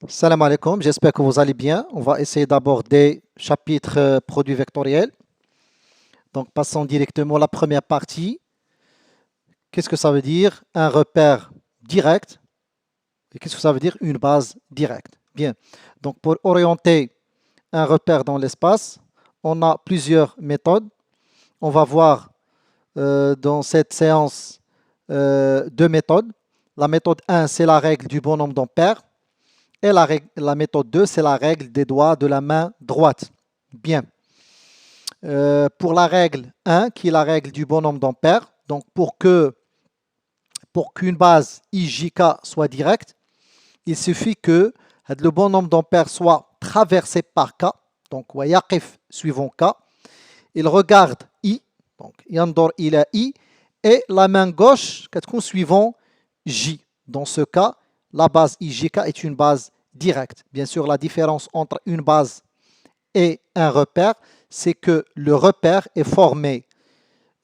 Salam alaikum, j'espère que vous allez bien. On va essayer d'aborder chapitre produits vectoriels. Donc passons directement à la première partie. Qu'est-ce que ça veut dire? Un repère direct. Et qu'est-ce que ça veut dire? Une base directe. Bien. Donc pour orienter un repère dans l'espace, on a plusieurs méthodes. On va voir dans cette séance deux méthodes. La méthode 1, c'est la règle du bonhomme d'ampère. Et la méthode 2, c'est la règle des doigts de la main droite. Bien. Pour la règle 1, qui est la règle du bonhomme d'ampère, donc pour qu'une base IJK soit directe, il suffit que le bonhomme d'ampère soit traversé par K, donc yaqif suivant K, il regarde I, donc yandor ila I, et la main gauche suivant J. Dans ce cas, la base IJK est une base directe. Bien sûr, la différence entre une base et un repère, c'est que le repère est formé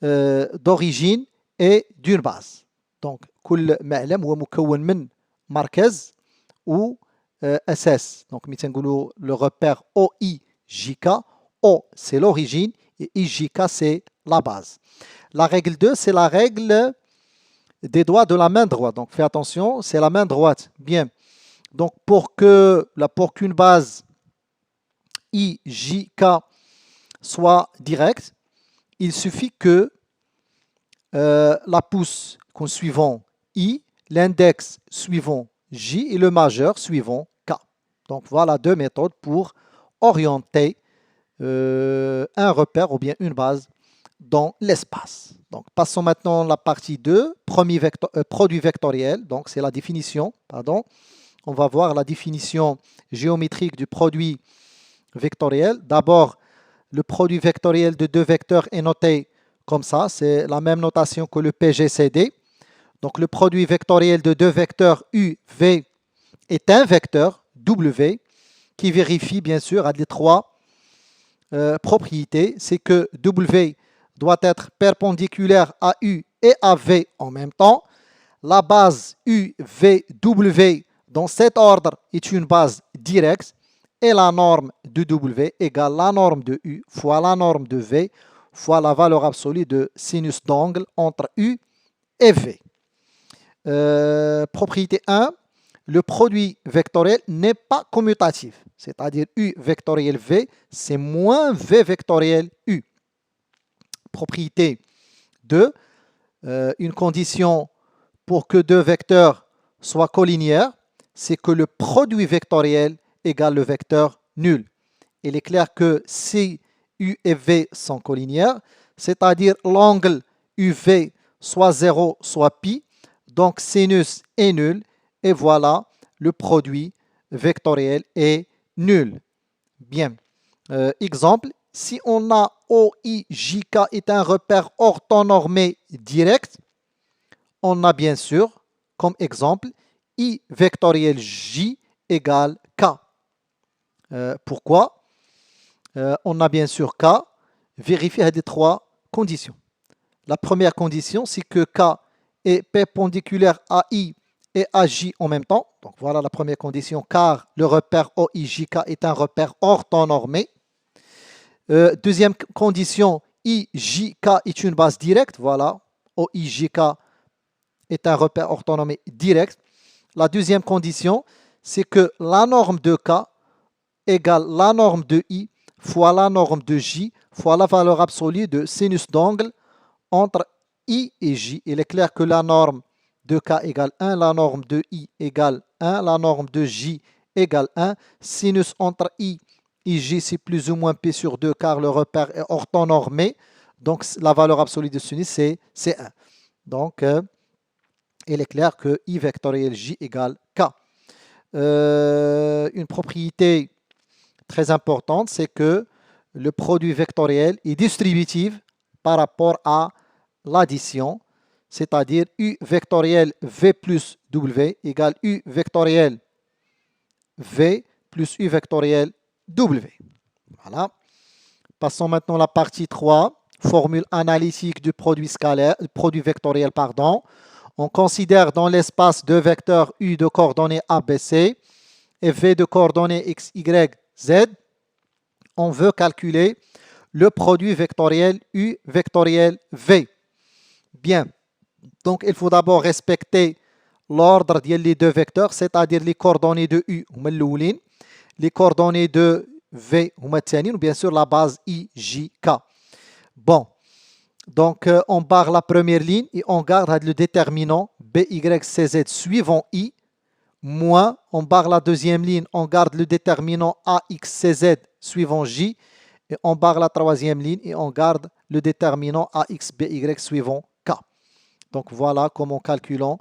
d'origine et d'une base. Donc, كل معلم هو مكون من مركز ou أساس. Donc, مثلا نقولوا le repère OIJK. O, c'est l'origine et IJK, c'est la base. La règle 2, c'est la règle des doigts de la main droite. Donc, fais attention, c'est la main droite. Bien. Donc, pour qu'une base IJK soit directe, il suffit que la pouce suivant I, l'index suivant J et le majeur suivant K. Donc voilà deux méthodes pour orienter un repère ou bien une base dans l'espace. Donc passons maintenant à la partie 2, produit vectoriel. Donc c'est la définition, pardon. On va voir la définition géométrique du produit vectoriel. D'abord, le produit vectoriel de deux vecteurs est noté comme ça. C'est la même notation que le PGCD. Donc, le produit vectoriel de deux vecteurs U, V est un vecteur W qui vérifie bien sûr à les trois propriétés. C'est que W doit être perpendiculaire à U et à V en même temps. La base U, V, W dans cet ordre est une base directe. Et la norme de W égale la norme de U fois la norme de V fois la valeur absolue de sinus d'angle entre U et V. Propriété 1, le produit vectoriel n'est pas commutatif. C'est-à-dire U vectoriel V, c'est moins V vectoriel U. Propriété 2, une condition pour que deux vecteurs soient collinéaires, c'est que le produit vectoriel égale le vecteur nul. Il est clair que si U et V sont collinéaires, c'est-à-dire l'angle UV soit 0 soit pi, donc sinus est nul, et voilà, le produit vectoriel est nul. Bien. Exemple, si on a OIJK est un repère orthonormé direct, on a bien sûr, comme exemple, I vectoriel J égale K. Pourquoi? On a bien sûr K, vérifier à des trois conditions. La première condition, c'est que K est perpendiculaire à I et à J en même temps. Donc voilà la première condition, car le repère OIJK est un repère orthonormé. Deuxième condition, IJK est une base directe. Voilà, OIJK est un repère orthonormé direct. La deuxième condition, c'est que la norme de K égale la norme de I fois la norme de J fois la valeur absolue de sinus d'angle entre I et J. Il est clair que la norme de K égale 1, la norme de I égale 1, la norme de J égale 1. Sinus entre I et J, c'est plus ou moins P sur 2 car le repère est orthonormé. Donc la valeur absolue de sinus, c'est 1. Donc il est clair que I vectoriel J égale K. Une propriété très importante, c'est que le produit vectoriel est distributif par rapport à l'addition, c'est-à-dire U vectoriel V plus W égale U vectoriel V plus U vectoriel W. Voilà. Passons maintenant à la partie 3, formule analytique du produit scalaire, produit vectoriel, pardon. On considère dans l'espace deux vecteurs U de coordonnées ABC. et V de coordonnées X, Y, Z, on veut calculer le produit vectoriel U vectoriel V. Bien, donc il faut d'abord respecter l'ordre des deux vecteurs, c'est-à-dire les coordonnées de U, les coordonnées de V, ou bien sûr la base I, J, K. Bon, donc on barre la première ligne et on garde le déterminant B, Y, C, Z suivant I, moins on barre la deuxième ligne, on garde le déterminant A, X, C, Z suivant J, et on barre la troisième ligne et on garde le déterminant AX, BY suivant K. Donc voilà comment calculons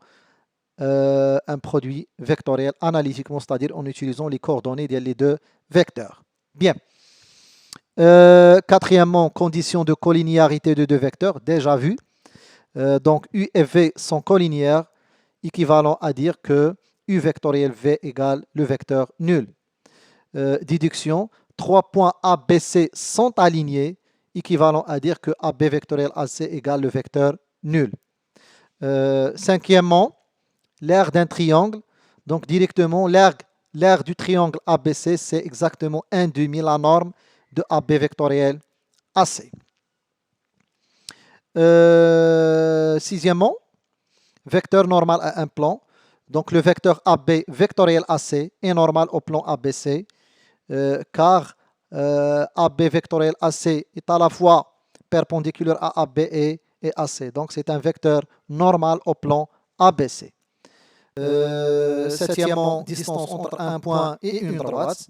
un produit vectoriel analytiquement, c'est-à-dire en utilisant les coordonnées des deux vecteurs. Bien. Quatrièmement, condition de collinéarité de deux vecteurs, déjà vu. Donc U et V sont collinéaires, équivalent à dire que U vectoriel V égale le vecteur nul. Déduction, 3 points A, B, C sont alignés, équivalent à dire que AB vectoriel AC égale le vecteur nul. Cinquièmement, l'aire d'un triangle. Donc directement, l'aire du triangle ABC, c'est exactement 1/2 la norme de AB vectoriel AC. Sixièmement, vecteur normal à un plan. Donc le vecteur AB vectoriel AC est normal au plan ABC. Car AB vectoriel AC est à la fois perpendiculaire à AB et AC. Donc c'est un vecteur normal au plan ABC. Septièmement, distance entre un point et une droite.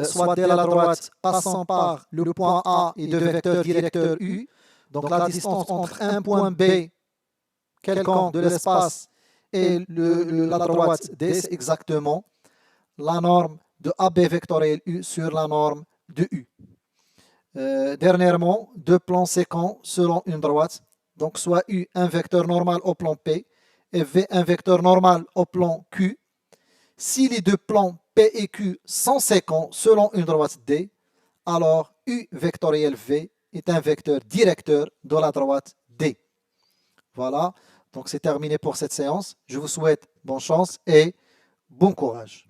Soit dès la droite passant par le point A et deux vecteurs directeurs U. Donc la distance entre un point B quelconque de l'espace et la droite D, c'est exactement la norme de AB vectoriel U sur la norme de U. Dernièrement, deux plans séquents selon une droite. Donc soit U un vecteur normal au plan P et V un vecteur normal au plan Q. Si les deux plans P et Q sont séquents selon une droite D, alors U vectoriel V est un vecteur directeur de la droite D. Voilà, donc c'est terminé pour cette séance. Je vous souhaite bonne chance et bon courage.